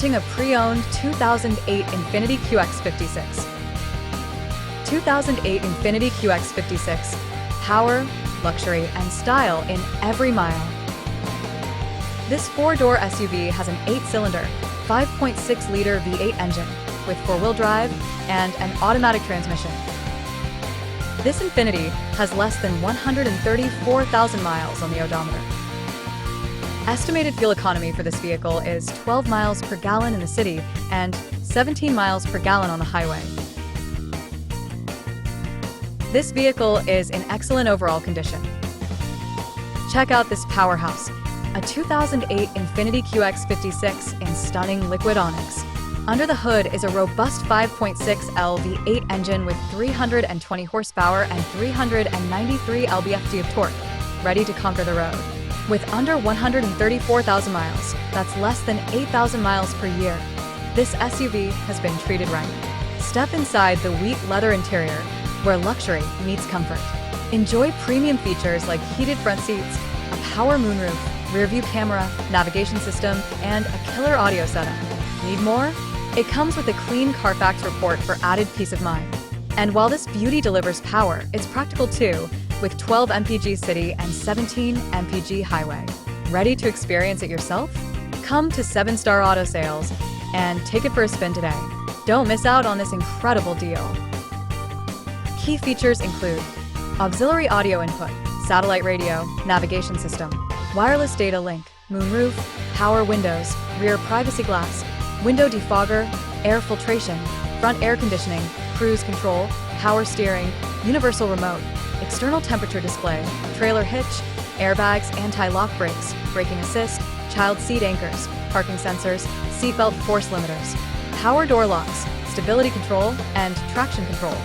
presenting a pre-owned 2008 INFINITI QX56. 2008 INFINITI QX56. Power, luxury, and style in every mile. This four-door SUV has an 8-cylinder, 5.6-liter V8 engine with four-wheel drive and an automatic transmission. This INFINITI has less than 134,000 miles on the odometer. Estimated fuel economy for this vehicle is 12 miles per gallon in the city and 17 miles per gallon on the highway. This vehicle is in excellent overall condition. Check out this powerhouse, a 2008 INFINITI QX56 in stunning liquid onyx. Under the hood is a robust 5.6L V8 engine with 320 horsepower and 393 lb-ft of torque, ready to conquer the road. With under 134,000 miles, that's less than 8,000 miles per year, this SUV has been treated right. Step inside the wheat leather interior, where luxury meets comfort. Enjoy premium features like heated front seats, a power moonroof, rearview camera, navigation system, and a killer audio setup. Need more? It comes with a clean CARFAX report for added peace of mind. And while this beauty delivers power, it's practical too, with 12 mpg city and 17 mpg highway. Ready to experience it yourself? Come to 7-Star Auto Sales and take it for a spin today. Don't miss out on this incredible deal. Key features include auxiliary audio input, satellite radio, navigation system, wireless data link, moonroof, power windows, rear privacy glass, window defogger, air filtration, front air conditioning, cruise control, power steering, universal remote, external temperature display, trailer hitch, airbags, anti-lock brakes, braking assist, child seat anchors, parking sensors, seatbelt force limiters, power door locks, stability control, and traction control.